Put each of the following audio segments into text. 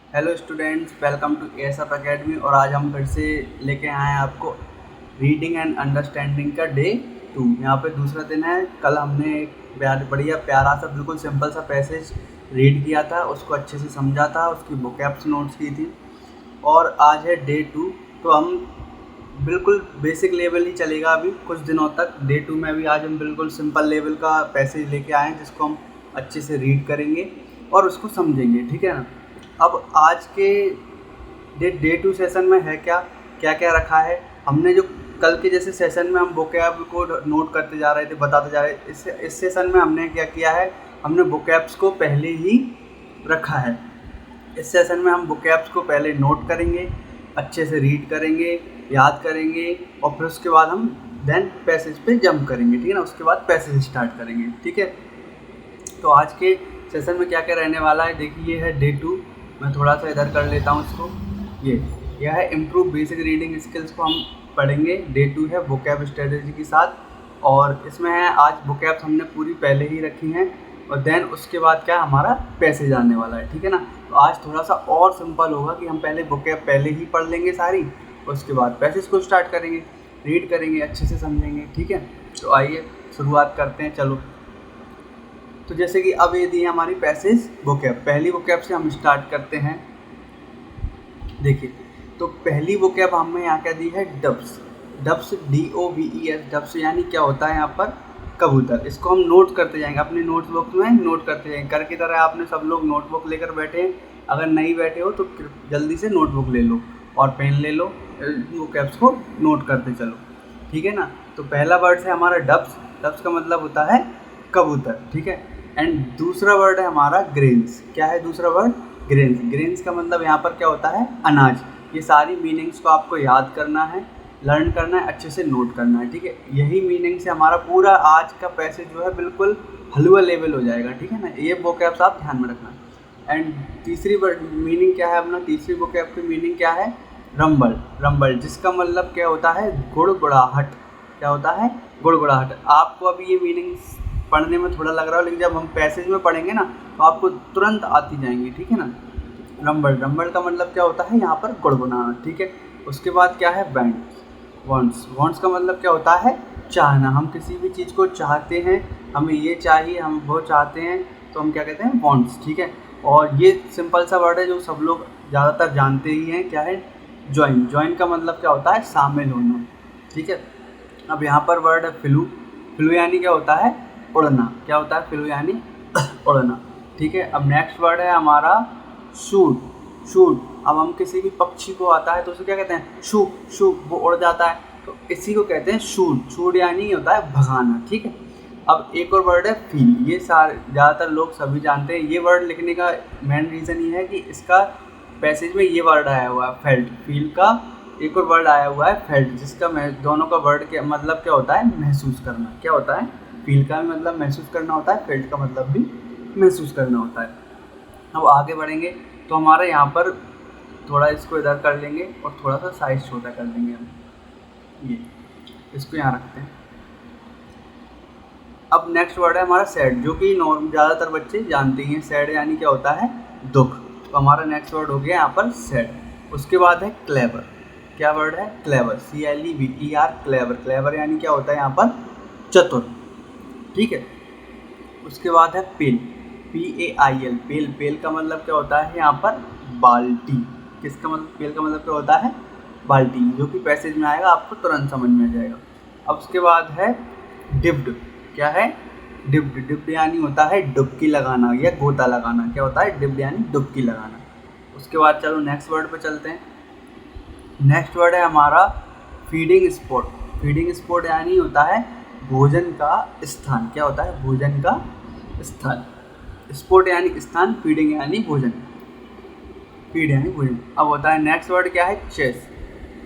Hello students, welcome to ASF academy. और आज हम फिर से लेके आए हैं आपको रीडिंग एंड अंडरस्टैंडिंग का डे 2। यहाँ पे दूसरा दिन है। कल हमने एक बढ़िया प्यारा सा बिल्कुल सिंपल सा पैसेज रीड किया था, उसको अच्छे से समझा था, उसकी बुकैप्स नोट्स की थी। और आज है डे 2, तो हम बिल्कुल बेसिक लेवल ही चलेगा अभी कुछ दिनों तक। डे 2 में भी आज हम बिल्कुल सिंपल लेवल का पैसेज लेके आए हैं, जिसको हम अच्छे से रीड करेंगे और उसको समझेंगे, ठीक है ना। अब आज के डे 2 सेशन में है क्या क्या क्या रखा है। हमने जो कल के जैसे सेशन में हम वोकैब को नोट करते जा रहे थे, बताते जा रहे थे, इस सेशन में हमने क्या किया है, हमने वोकैब्स को पहले ही रखा है। इस सेशन में हम वोकैब्स को पहले नोट करेंगे, अच्छे से रीड करेंगे, याद करेंगे, और फिर उसके बाद हम देन पैसेज पे जंप करेंगे, ठीक है ना। उसके बाद पैसेज स्टार्ट करेंगे, ठीक है। तो आज के सेशन में क्या क्या रहने वाला है, देखिए ये है डे 2। मैं थोड़ा सा इधर कर लेता हूँ इसको। यह है इम्प्रूव बेसिक रीडिंग स्किल्स को हम पढ़ेंगे। डे 2 है वोकैब स्ट्रेटजी के साथ, और इसमें है आज वोकैब्स हमने पूरी पहले ही रखी हैं, और देन उसके बाद क्या हमारा पैसेज आने वाला है, ठीक है ना। तो आज थोड़ा सा और सिंपल होगा कि हम पहले वोकैब पहले ही पढ़ लेंगे सारी, उसके बाद पैसेज को स्टार्ट करेंगे, रीड करेंगे, अच्छे से समझेंगे, ठीक है। तो आइए शुरुआत करते हैं, चलो। तो जैसे कि अब ये दी है हमारी पैसेज वोकैब। पहली वोकैब से हम स्टार्ट करते हैं। देखिए, तो पहली वोकैब हमें यहाँ क्या दी है, डब्स। डब्स DOVES, डब्स यानी क्या होता है यहाँ पर, कबूतर। इसको हम नोट करते जाएंगे अपनी नोटबुक में, नोट करते जाएंगे। कर की तरह आपने सब लोग नोटबुक लेकर बैठे हैं, अगर नहीं बैठे हो तो जल्दी से नोटबुक ले लो और पेन ले लो, वोकैब्स को नोट करते चलो, ठीक है ना। तो पहला वर्ड है हमारा डब्स। डब्स का मतलब होता है कबूतर, ठीक है। एंड दूसरा वर्ड है हमारा ग्रेन्स। क्या है दूसरा वर्ड, ग्रेन्स। ग्रेन्स का मतलब यहाँ पर क्या होता है, अनाज। ये सारी मीनिंग्स को आपको याद करना है, लर्न करना है, अच्छे से नोट करना है, ठीक है। यही मीनिंग से हमारा पूरा आज का पैसेज जो है बिल्कुल हलवा लेवल हो जाएगा, ठीक है ना। ये वोकैब्स आप ध्यान में रखना। एंड तीसरी वर्ड मीनिंग क्या है अपना, तीसरी वोकैब की मीनिंग क्या है, रंबल। रंबल जिसका मतलब क्या होता है, गुड़गुड़ाहट। क्या होता है, गुड़गुड़ाहट। आपको अभी ये मीनिंग्स पढ़ने में थोड़ा लग रहा हो, लेकिन जब हम पैसेज में पढ़ेंगे ना तो आपको तुरंत आती जाएंगी, ठीक है ना। रंबल, रंबल का मतलब क्या होता है यहाँ पर, गुड़गुड़ाना, ठीक है। उसके बाद क्या है बैंड, वांट्स। वांट्स का मतलब क्या होता है, चाहना। हम किसी भी चीज़ को चाहते हैं, हमें ये चाहिए, हम वो चाहते हैं, तो हम क्या कहते हैं, वांट्स, ठीक है। और ये सिंपल सा वर्ड है जो सब लोग ज़्यादातर जानते ही हैं, क्या है, ज्वाइन। ज्वाइन का मतलब क्या होता है, शामिल होना, ठीक है। अब यहाँ पर वर्ड है फ्लू। फ्लू यानी क्या होता है, उड़ना। क्या होता है, फ्लू यानी उड़ना, ठीक है। अब नेक्स्ट वर्ड है हमारा शूट। शूट, अब हम किसी भी पक्षी को आता है तो उसे क्या कहते हैं, शू शू, वो उड़ जाता है, तो इसी को कहते हैं शूट। शूट यानी होता है भगाना, ठीक है। अब एक और वर्ड है फील। ये सारे ज़्यादातर लोग सभी जानते हैं। ये वर्ड लिखने का मेन रीज़न ये है कि इसका पैसेज में ये वर्ड आया हुआ है, फेल्ट। फील का एक और वर्ड आया हुआ है, फेल्ट, जिसका दोनों का वर्ड के मतलब क्या होता है, महसूस करना। क्या होता है, फील का भी मतलब महसूस करना होता है, फेल्ट का मतलब भी महसूस करना होता है। अब आगे बढ़ेंगे तो हमारे यहाँ पर थोड़ा इसको इधर कर लेंगे और थोड़ा सा साइज छोटा कर देंगे हम, ये इसको यहाँ रखते हैं। अब नेक्स्ट वर्ड है हमारा सैड, जो कि ज़्यादातर बच्चे जानते ही हैं। सैड यानी क्या होता है, दुख। तो हमारा नेक्स्ट वर्ड हो गया यहाँ पर सैड। उसके बाद है क्लेवर। क्या वर्ड है, क्लेवर, CLEVER, क्लेवर। क्लेवर यानी क्या होता है यहाँ पर, चतुर, ठीक है। उसके बाद है पेल, PAIL, पेल। पेल का मतलब क्या होता है यहाँ पर, बाल्टी। किसका मतलब, पेल का मतलब क्या होता है, बाल्टी, जो कि पैसेज में आएगा, आपको तुरंत समझ में आ जाएगा। अब उसके बाद है डिप्ड। क्या है, डिप्ड। डिप्ड यानी होता है डुबकी लगाना या गोता लगाना। क्या होता है, डिप्ड यानी डुबकी लगाना। उसके बाद चलो नेक्स्ट वर्ड पे चलते हैं। नेक्स्ट वर्ड है हमारा फीडिंग स्पॉट। फीडिंग स्पॉट यानी होता है भोजन का स्थान। क्या होता है, भोजन का स्थान। स्पॉट यानी स्थान, फीडिंग यानी भोजन, फीड यानी भोजन। अब होता है नेक्स्ट वर्ड क्या है, चेस।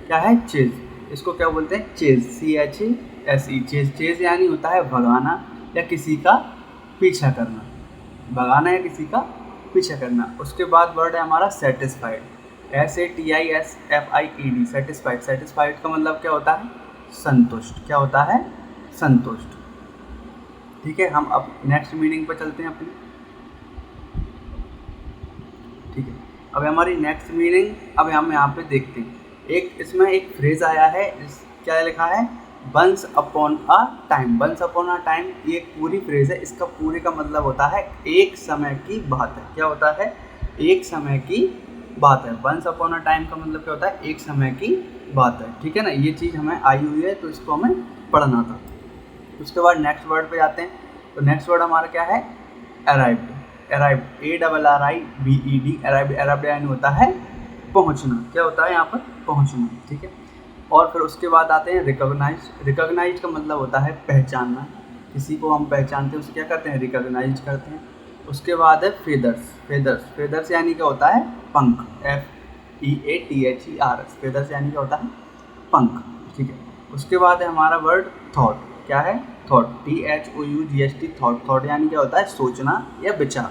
क्या है, चेज। इसको क्या बोलते हैं, चेज, CHESE, चेज। चेज यानी होता है भगाना या किसी का पीछा करना, भगाना या किसी का पीछा करना। उसके बाद वर्ड है हमारा सेटिस्फाइड, SATISFIED, सेटिस्फाइड। सेटिस्फाइड का मतलब क्या होता है, संतुष्ट। क्या होता है, संतुष्ट, ठीक है। हम अब नेक्स्ट मीनिंग पर चलते हैं अपनी, ठीक है। अब हमारी नेक्स्ट मीनिंग अब हम यहाँ पे देखते हैं। एक इसमें एक फ्रेज आया है, क्या लिखा है, once upon a time. Once upon a time ये एक पूरी फ्रेज है, इसका पूरे का मतलब होता है एक समय की बात है। क्या होता है? एक समय की बात है। वंस अपॉन अ टाइम का मतलब क्या होता है? एक समय की बात है। ठीक है ना, ये चीज़ हमें आई हुई है तो इसको हमें पढ़ना था। उसके बाद नेक्स्ट वर्ड पे जाते हैं। तो नेक्स्ट वर्ड हमारा क्या है? अराइव्ड। Arrived, ARRIVED। अराइव्ड यानी होता है पहुंचना। क्या होता है यहाँ पर? पहुंचना। ठीक है। और फिर उसके बाद आते हैं रिकॉग्नाइज। रिकॉग्नाइज का मतलब होता है पहचानना। किसी को हम पहचानते हैं उसे क्या करते हैं? रिकॉग्नाइज करते हैं। उसके बाद है फेदर्स। फेदर्स, फेदर्स यानी क्या होता है? पंख। FEATHERS। फेदर्स यानी क्या होता है? पंख। ठीक है। उसके बाद है हमारा वर्ड थॉट। क्या है? Thought, THOUGHT, thought. थॉट यानी क्या होता है? सोचना या विचार।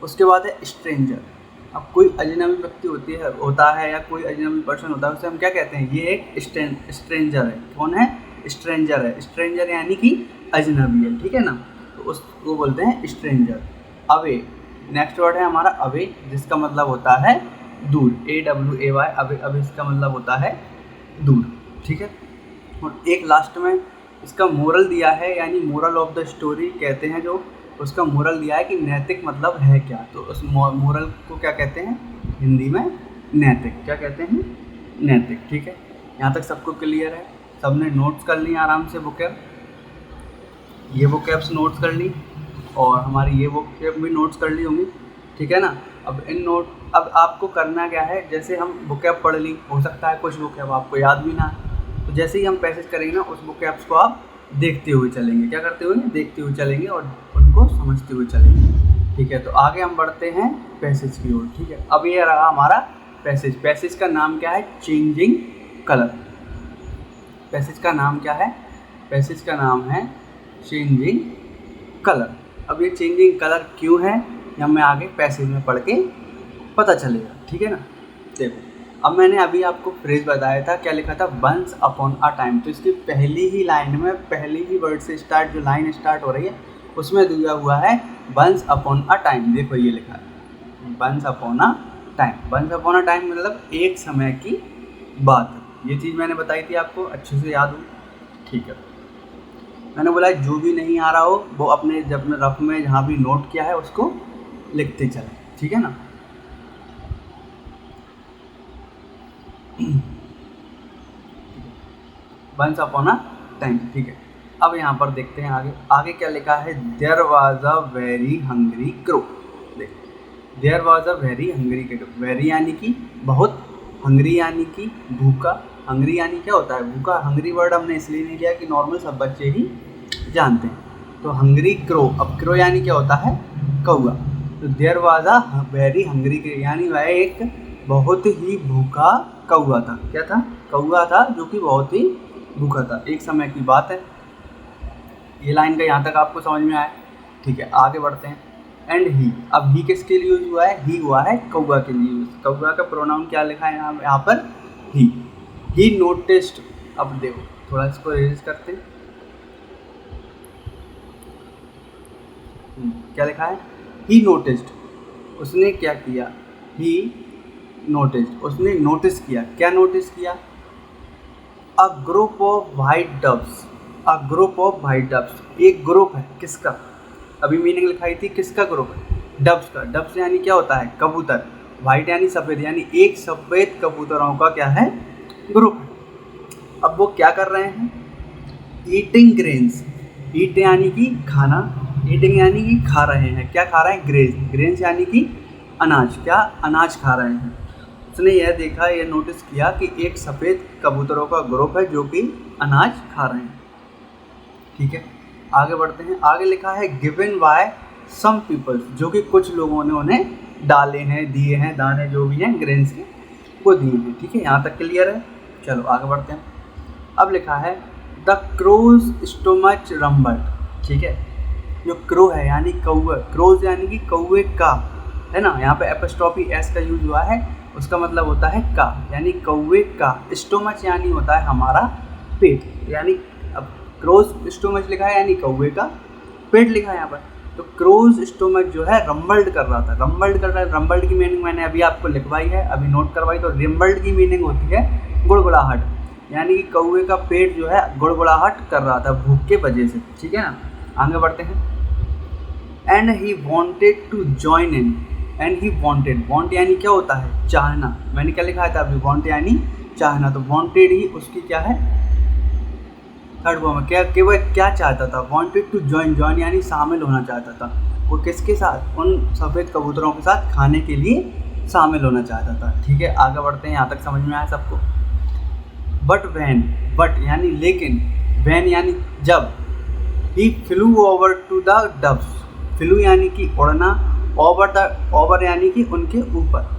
उसके बाद है स्ट्रेंजर। अब कोई अजनबी व्यक्ति होता है या कोई अजनबी पर्सन होता है, उसे हम क्या कहते हैं? ये एक स्ट्रेंजर है। कौन है? स्ट्रेंजर है। स्ट्रेंजर यानी कि अजनबी है। ठीक है ना, तो उसको बोलते हैं स्ट्रेंजर। अवे, नेक्स्ट वर्ड है हमारा अवे, जिसका मतलब होता है दूर। AWAY, away. अवे इसका मतलब होता है दूर। ठीक है। और एक लास्ट में इसका मोरल दिया है, यानी मोरल ऑफ द स्टोरी कहते हैं जो, उसका मोरल दिया है कि नैतिक मतलब है क्या। तो उस मोरल को क्या कहते हैं हिंदी में? नैतिक। क्या कहते हैं? नैतिक। ठीक है। यहाँ तक सबको क्लियर है? सबने नोट्स कर ली आराम से वोकैब? ये वोकैब्स नोट्स कर ली और हमारी ये वोकैब भी नोट्स कर ली होंगी। ठीक है ना। अब आपको करना क्या है, जैसे हम वोकैब पढ़ ली, हो सकता है कुछ वोकैब आपको याद भी ना है, तो जैसे ही हम पैसेज करेंगे ना, उस वोकैब्स को आप देखते हुए चलेंगे। क्या करते हुए? देखते हुए चलेंगे और उनको समझते हुए चलेंगे। ठीक है। तो आगे हम बढ़ते हैं पैसेज की ओर। ठीक है। अब ये रहा हमारा पैसेज। पैसेज का नाम क्या है? Changing colour. पैसेज का नाम क्या है? पैसेज का नाम है चेंजिंग कलर। अब ये चेंजिंग कलर क्यों है, ये हमें आगे पैसेज में पढ़ के पता चलेगा। ठीक है ना। देखो, अब मैंने अभी आपको फ्रेज बताया था, क्या लिखा था? Once upon a time. तो इसकी पहली ही लाइन में, पहली ही वर्ड से स्टार्ट जो लाइन स्टार्ट हो रही है, उसमें दिया हुआ है वंस अपॉन अ टाइम। देखो ये लिखा है once upon a time. Once upon a time मतलब एक समय की बात है। ये चीज़ मैंने बताई थी आपको, अच्छे से याद हो? ठीक है। मैंने बोला जो भी नहीं आ रहा हो वो अपने जब रफ में जहाँ भी नोट किया है उसको लिखते चलें। ठीक है ना। Once upon a time. ठीक है। अब यहाँ पर देखते हैं आगे। आगे क्या लिखा है? There was a very hungry crow. There was a very hungry crow. Very यानी कि बहुत, हंग्री यानी कि भूखा। हंग्री यानी क्या होता है? भूखा। हंग्री वर्ड हमने इसलिए नहीं लिया कि नॉर्मल सब बच्चे ही जानते हैं। तो हंग्री क्रो, अब क्रो यानी क्या होता है? कौआ। तो there was a very hungry crow यानी वह एक बहुत ही भूखा कौआ था। क्या था? कौआ था जो कि बहुत ही भूखा था। एक समय की बात है। ये लाइन का यहाँ तक आपको समझ में आया? ठीक है। आगे बढ़ते हैं। एंड ही, अब ही किसके लिए यूज हुआ है? ही हुआ है कौआ के लिए यूज। कौआ का प्रोनाउन क्या लिखा है यहाँ पर? ही नोटिस्ड। अब देखो थोड़ा इसको रेज करते हैं। क्या लिखा है? ही नोटिस्ड। उसने क्या किया? ही नोटिस्ड, उसने नोटिस किया। क्या नोटिस किया? A group of white doves. A group of white doves, एक ग्रुप है। किसका? अभी मीनिंग लिखाई थी, किसका ग्रुप है? डव्स का। डव्स यानी क्या होता है? कबूतर। वाइट यानी सफ़ेद, यानी एक सफ़ेद कबूतरों का क्या है? ग्रुप है। अब वो क्या कर रहे हैं? Eating grains. ईट यानी कि खाना, ईटिंग यानी कि खा रहे हैं। क्या खा रहे हैं? ग्रेन्स। ग्रेन्स यानी कि अनाज। क्या? अनाज खा रहे हैं। उसने यह देखा, यह नोटिस किया कि एक सफ़ेद कबूतरों का ग्रुप है जो कि अनाज खा रहे हैं। ठीक है। आगे बढ़ते हैं। आगे लिखा है गिवन बाय सम पीपल्स, जो कि कुछ लोगों ने उन्हें डाले हैं, दिए हैं, दाने जो भी हैं ग्रेन्स के वो दिए हैं। ठीक है। यहाँ तक क्लियर है? चलो आगे बढ़ते हैं। अब लिखा है द क्रोज स्टोमच रम्बल्ड। ठीक है। जो क्रो है यानी कौआ, क्रोज यानी कि कौए का, है ना। यहाँ पे एपोस्ट्रोफी एस का यूज हुआ है, उसका मतलब होता है का, यानी कौए का। स्टोमच यानी होता है हमारा पेट, यानी अब क्रोज स्टोमच लिखा है यानी कौए का पेट लिखा है यहाँ पर। तो क्रोज स्टोमक जो है रम्बल्ड कर रहा था, रम्बल्ड कर रहा है। रम्बल्ड की मीनिंग मैंने अभी आपको लिखवाई है, अभी नोट करवाई। तो रम्बल्ड की मीनिंग होती है गुड़गुड़ाहट, यानी कि कौवे का पेट जो है गुड़गुड़ाहट कर रहा था भूख के वजह से, ठीक है ना। आगे बढ़ते हैं। And he wanted to join in, and he wanted, want यानी क्या होता है, चाहना। मैंने क्या लिखा था अभी, वॉन्ट यानी चाहना। तो वॉन्टेड ही उसकी क्या है, थर्ड फॉर्म है। क्या कि वह क्या चाहता था, वॉन्टेड टू ज्वाइन, ज्वाइन यानी शामिल होना चाहता था। वो किसके साथ, उन सफ़ेद कबूतरों के साथ खाने के लिए शामिल होना चाहता था, ठीक है। आगे बढ़ते हैं, यहाँ तक समझ में आया सबको। बट वैन, बट यानी लेकिन, वैन यानी जब, he flew over to the doves, flew यानी कि उड़ना, ओवर द, ओवर यानी कि उनके ऊपर,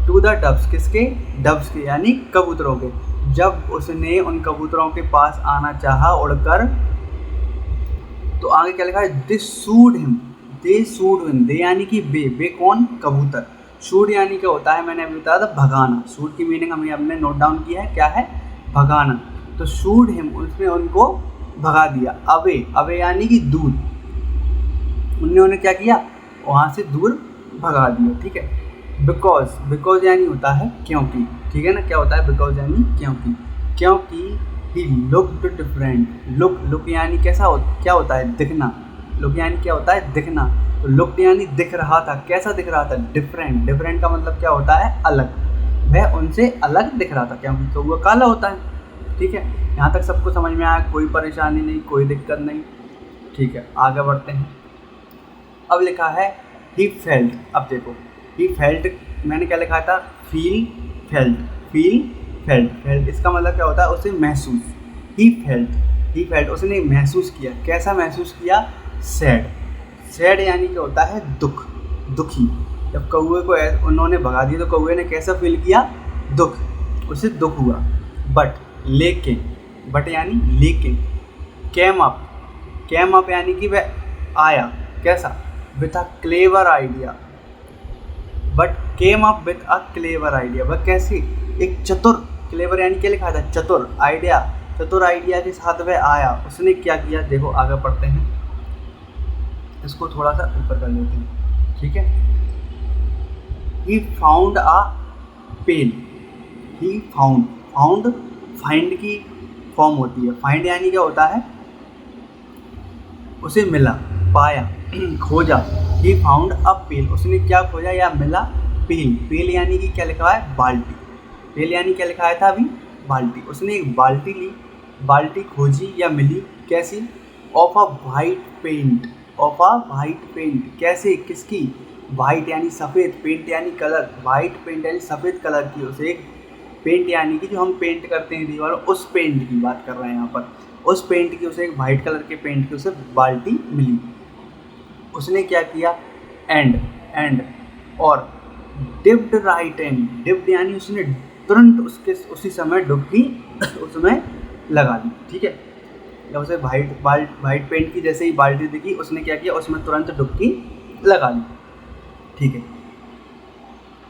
टू द डब्स किसके, डब्स के यानी कबूतरों के। जब उसने उन कबूतरों के पास आना चाहा उड़कर, तो आगे क्या लिखा है, they shooed him, they shooed him, they यानी कि बे कौन, कबूतर। शूड यानी क्या होता है, मैंने अभी बताया था भगाना। शूड की मीनिंग हमें हमने नोट डाउन किया है, क्या है, भगाना। तो शूड हिम, उसने उनको भगा दिया। अवे, अवे यानी कि दूर, उन्होंने क्या किया, वहाँ से दूर भगा दिया, ठीक है। बिकॉज, बिकॉज यानी होता है क्योंकि, ठीक है ना। क्या होता है, बिकॉज यानी क्योंकि, क्योंकि he looked different, look, look यानी कैसा क्या होता है, दिखना। लुक यानी क्या होता है, दिखना। तो लुक्ड यानी दिख रहा था, कैसा दिख रहा था, डिफरेंट। डिफरेंट का मतलब क्या होता है, अलग, वह उनसे अलग दिख रहा था, क्योंकि तो वो काला होता है, ठीक है। यहाँ तक सबको समझ में आया, कोई परेशानी नहीं, कोई दिक्कत नहीं, ठीक है। आगे बढ़ते हैं। अब लिखा है ही फेल्ट। अब देखो, ही फेल्ट मैंने क्या लिखा था, feel, felt, feel, felt, felt इसका मतलब क्या होता है, उसे महसूस। ही फेल्ट, ही फेल्ट उसने महसूस किया, कैसा महसूस किया, सैड, सैड यानी क्या होता है, दुख, दुखी। जब कौवे को उन्होंने भगा दिया तो कौवे ने कैसा फील किया, दुख, उसे दुख हुआ। बट, लेकिन, बट यानी लेकिन, केम अप, केम अप यानी कि वह आया, कैसा, with a clever idea. But came up with a clever idea, वह कैसी, एक चतुर, क्लेवर यानी क्या लिखा था, चतुर, आइडिया, चतुर आइडिया के साथ वह आया। उसने क्या किया, देखो आगे पढ़ते हैं, इसको थोड़ा सा ऊपर कर लेते हैं, ठीक है। He found a pail, he found, found find की फॉर्म होती है। फाइंड यानी क्या होता है, उसे मिला, पाया, खोजा। ही फाउंड अ पेल, उसने क्या खोजा या मिला, पेल। पेल यानी कि क्या लिखा है, बाल्टी। पेल यानी क्या लिखा था अभी, बाल्टी। उसने एक बाल्टी ली, बाल्टी खोजी या मिली, कैसी, of a white paint, of a white paint, कैसे, किसकी, वाइट यानी सफ़ेद, पेंट यानी कलर, वाइट पेंट यानी सफ़ेद कलर की। उसे एक पेंट यानी कि जो हम पेंट करते हैं दीवारों, उस पेंट की बात कर रहे हैं यहाँ पर, उस पेंट की, उसे एक वाइट कलर के पेंट की उसे बाल्टी मिली। उसने क्या किया, एंड और डिप्ड राइट एंड, डिप्ड यानी उसने तुरंत उसी समय डुबकी उसमें लगा दी, ठीक है। या उसे वाइट पेंट की जैसे ही बाल्टी दिखी, उसने क्या किया, उसमें तुरंत डुबकी लगा दी, ठीक है।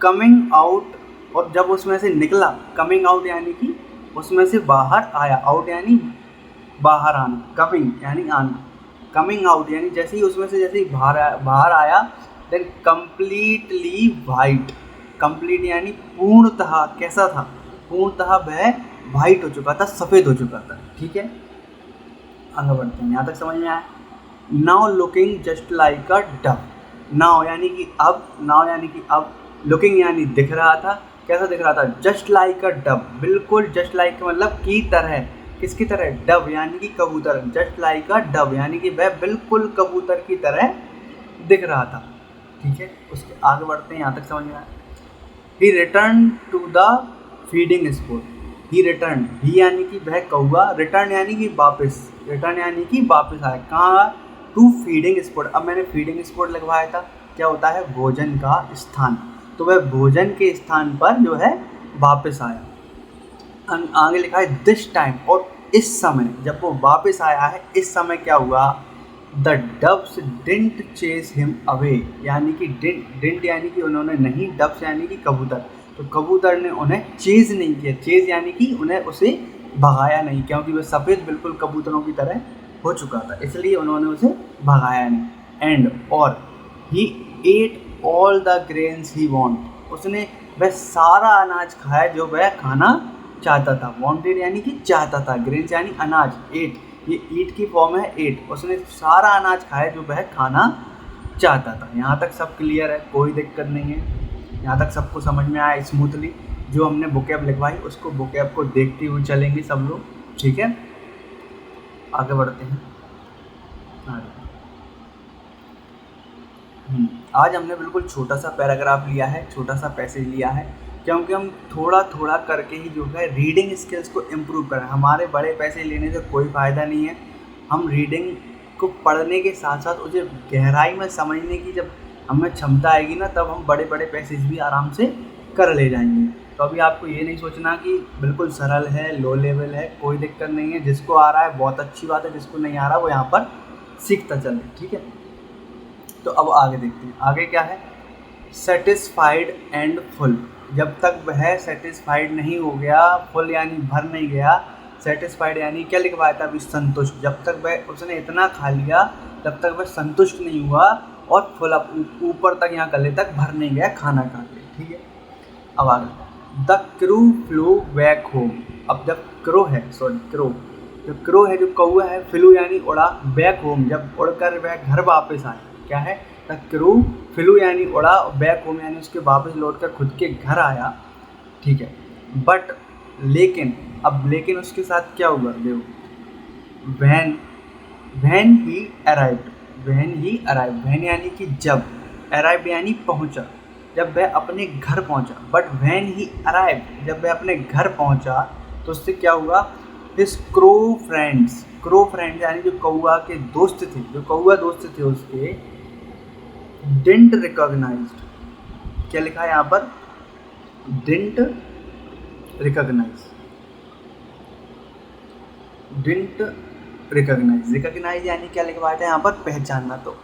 कमिंग आउट, और जब उसमें से निकला, कमिंग आउट यानी कि उसमें से बाहर आया, आउट यानी बाहर आना, कमिंग यानी आना, कमिंग आउट यानी जैसे ही उसमें से जैसे ही बाहर आया, देन कम्प्लीटली वाइट, कंप्लीट यानी पूर्णतः, कैसा था, पूर्णतः वह वाइट हो चुका था, सफ़ेद हो चुका था, ठीक है। आगे बढ़ते हैं, यहाँ तक समझ में आया। नाउ लुकिंग जस्ट लाइक अ डव, नाउ यानी कि अब, नाउ यानी कि अब, लुकिंग यानी दिख रहा था, कैसा दिख रहा था, जस्ट लाइक अ डव, बिल्कुल, जस्ट लाइक मतलब की तरह, किसकी तरह, डव यानी कि कबूतर, जस्ट लाइक अ डव यानी कि वह बिल्कुल कबूतर की तरह दिख रहा था, ठीक है। उसके आगे बढ़ते हैं, यहाँ तक समझ में आया। He return to the feeding spot, he return, he यानी कि वह कौवा, रिटर्न यानी कि वापस, रिटर्न यानी कि वापस आया, कहाँ, टू फीडिंग स्पॉट। अब मैंने फीडिंग स्पॉट लगवाया था, क्या होता है, भोजन का स्थान। तो वह भोजन के स्थान पर जो है वापस आया। आगे लिखा है दिस टाइम, और इस समय, जब वो वापस आया है, इस समय क्या हुआ, the doves didn't chase him away, यानी कि डिंट यानी कि उन्होंने नहीं, डब्स यानी कि कबूतर, तो कबूतर ने उन्हें चेज नहीं किया, चेज यानी कि उन्हें उसे भगाया नहीं, क्योंकि वह सफ़ेद बिल्कुल कबूतरों की तरह हो चुका था, इसलिए उन्होंने उसे भगाया नहीं, एंड और he ate all the grains he want, उसने वह सारा अनाज खाया जो वह खाना चाहता था। वॉन्टेड यानी कि चाहता था, ग्रेन्स यानी अनाज, एट ये ईट की फॉर्म है एट, उसने सारा अनाज खाया जो वह खाना चाहता था। यहाँ तक सब क्लियर है, कोई दिक्कत नहीं है, यहाँ तक सबको समझ में आया स्मूथली। जो हमने बुकैब लिखवाई उसको बुकैब को देखते हुए चलेंगे सब लोग, ठीक है। आगे बढ़ते हैं। आज हमने बिल्कुल छोटा सा पैराग्राफ लिया है, छोटा सा पैसेज लिया है, क्योंकि हम थोड़ा थोड़ा करके ही जो है रीडिंग स्किल्स को इम्प्रूव करें। हमारे बड़े पैसे लेने से कोई फ़ायदा नहीं है, हम रीडिंग को पढ़ने के साथ साथ उसे गहराई में समझने की जब हमें क्षमता आएगी ना, तब हम बड़े बड़े पैसेज भी आराम से कर ले जाएंगे। तो अभी आपको ये नहीं सोचना कि बिल्कुल सरल है, लो लेवल है, कोई दिक्कत नहीं है। जिसको आ रहा है बहुत अच्छी बात है, जिसको नहीं आ रहा वो यहाँ पर सीखता चले, ठीक है। तो अब आगे देखते हैं, आगे क्या है, सेटिस्फाइड एंड फुल। जब तक वह सेटिस्फाइड नहीं हो गया, फुल यानी भर नहीं गया, सेटिस्फाइड यानी क्या लिखवाया था अभी, संतुष्ट। जब तक वह उसने इतना खा लिया तब तक वह संतुष्ट नहीं हुआ, और फुल ऊपर तक यहाँ गले तक भर नहीं गया खाना खा के, ठीक है। अब आगे, the crew flu back home. अब जब क्रो है, सॉरी क्रो, जो क्रो है जो कौआ है, फ्लू यानी उड़ा, बैक होम जब उड़कर वह घर वापस आया, क्या है, द क्रू फ्लू यानी उड़ा, बैक होम यानी उसके वापस लौटकर खुद के घर आया, ठीक है। बट लेकिन, अब लेकिन उसके साथ क्या हुआ, देखो, वैन ही अराइव्ड, वैन यानी कि जब, अराइव्ड यानी पहुंचा, जब वह अपने घर पहुंचा। बट वैन ही अराइव्ड, जब वह अपने घर पहुंचा तो उससे क्या हुआ, हिज क्रो फ्रेंड्स यानी जो कौआ के दोस्त थे, जो कौआ दोस्त थे उसके, डिडंट रिकॉग्नाइज्ड, क्या लिखा है यहाँ पर, डिडंट रिकॉग्नाइज यानी क्या लिखवाया था यहाँ पर, पहचानना। तो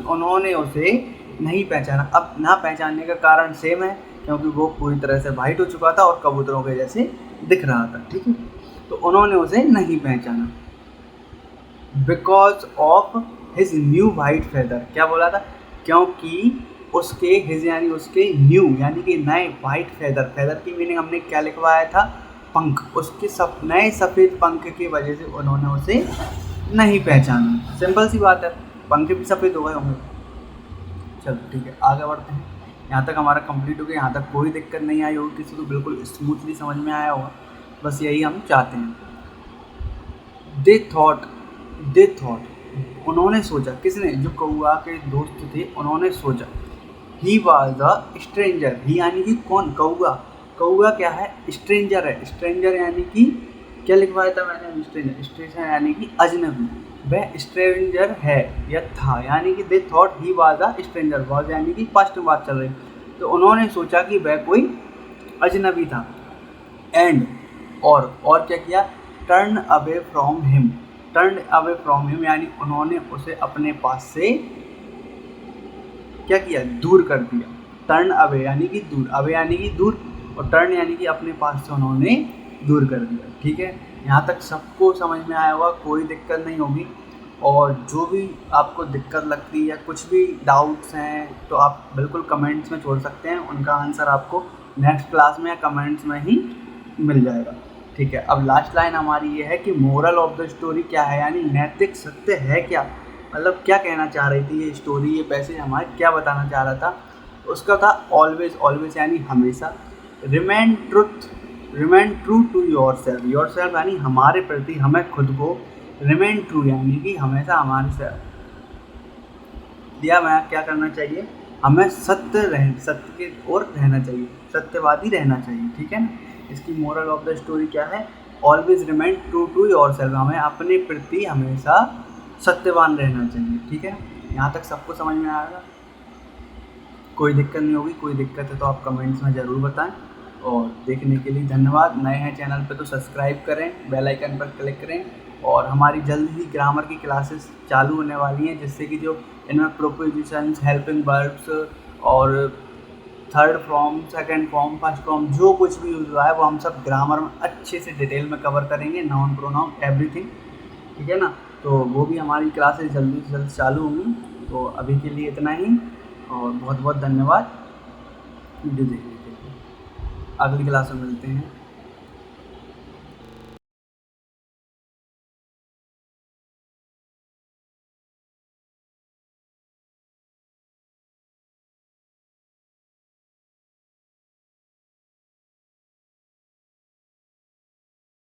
उन्होंने उसे नहीं पहचाना। अब ना पहचानने का कारण सेम है, क्योंकि वो पूरी तरह से वाइट हो चुका था और कबूतरों के जैसे दिख रहा था, ठीक है। तो उन्होंने उसे नहीं पहचाना, because of his new white feather, क्या बोला था, क्योंकि उसके, हिज यानी उसके, न्यू यानी कि नए, वाइट फेदर की मीनिंग हमने क्या लिखवाया था, पंख, उसके नए सफ़ेद पंख की वजह से उन्होंने उसे नहीं पहचाना। सिंपल सी बात है, पंख भी सफ़ेद हो गए होंगे। चलो ठीक है, आगे बढ़ते हैं। यहाँ तक हमारा कंप्लीट हो गया, यहाँ तक कोई दिक्कत नहीं आई होगी, किसी को बिल्कुल स्मूथली समझ में आया होगा, बस यही हम चाहते हैं। दे थॉट, उन्होंने सोचा, किसने, जो कौआ के दोस्त थे, उन्होंने सोचा, ही वॉज अ स्ट्रेंजर, ही यानी कि कौन, कौआ क्या है, स्ट्रेंजर है, स्ट्रेंजर यानी कि क्या लिखवाया था मैंने, स्ट्रेंजर यानी कि अजनबी, वह स्ट्रेंजर है या था, यानी कि they thought he was a stranger, was यानी कि पास्ट में बात चल रही, तो उन्होंने सोचा कि वह कोई अजनबी था। एंड और क्या किया, टर्न अवे फ्रॉम हिम यानी उन्होंने उसे अपने पास से क्या किया, दूर कर दिया। टर्न अवे यानी कि दूर, अवे यानी कि दूर, और टर्न यानी कि अपने पास से उन्होंने दूर कर दिया, ठीक है। यहाँ तक सबको समझ में आया होगा, कोई दिक्कत नहीं होगी। और जो भी आपको दिक्कत लगती है या कुछ भी डाउट्स हैं तो आप बिल्कुल कमेंट्स में छोड़ सकते हैं, उनका आंसर आपको नेक्स्ट क्लास में या कमेंट्स में ही मिल जाएगा, ठीक है। अब लास्ट लाइन हमारी ये है कि मोरल ऑफ द स्टोरी क्या है, यानी नैतिक सत्य है क्या, मतलब क्या कहना चाह रही थी ये स्टोरी, ये पैसेज हमारे क्या बताना चाह रहा था। उसका था ऑलवेज यानी हमेशा, रिमेन ट्रू टू योरसेल्फ यानी हमारे प्रति, हमें खुद को, रिमेन ट्रू यानी कि हमेशा हमारे से दिया मैं क्या करना चाहिए, हमें सत्य की ओर रहना चाहिए, सत्यवादी रहना चाहिए, ठीक है ना। इसकी मोरल ऑफ द स्टोरी क्या है, always remain true to yourself, हमें अपने प्रति हमेशा सत्यवान रहना चाहिए, ठीक है। यहाँ तक सबको समझ में आएगा, कोई दिक्कत नहीं होगी, कोई दिक्कत है तो आप कमेंट्स में ज़रूर बताएं। और देखने के लिए धन्यवाद। नए हैं चैनल पे तो सब्सक्राइब करें, बेल आइकन पर क्लिक करें, और हमारी जल्द ही ग्रामर की क्लासेस चालू होने वाली हैं, जिससे कि जो इनमें प्रोपोजिशंस, हेल्पिंग वर्ब्स और third form, second form, first form, जो कुछ भी यूज़ हुआ है वो हम सब ग्रामर में अच्छे से डिटेल में कवर करेंगे, नाउन, प्रोनाउन, एवरीथिंग, ठीक है ना। तो वो भी हमारी क्लासेस जल्दी से जल्द चालू होंगी। तो अभी के लिए इतना ही, और बहुत बहुत धन्यवाद वीडियो देखने के लिए। अगली क्लास में मिलते हैं।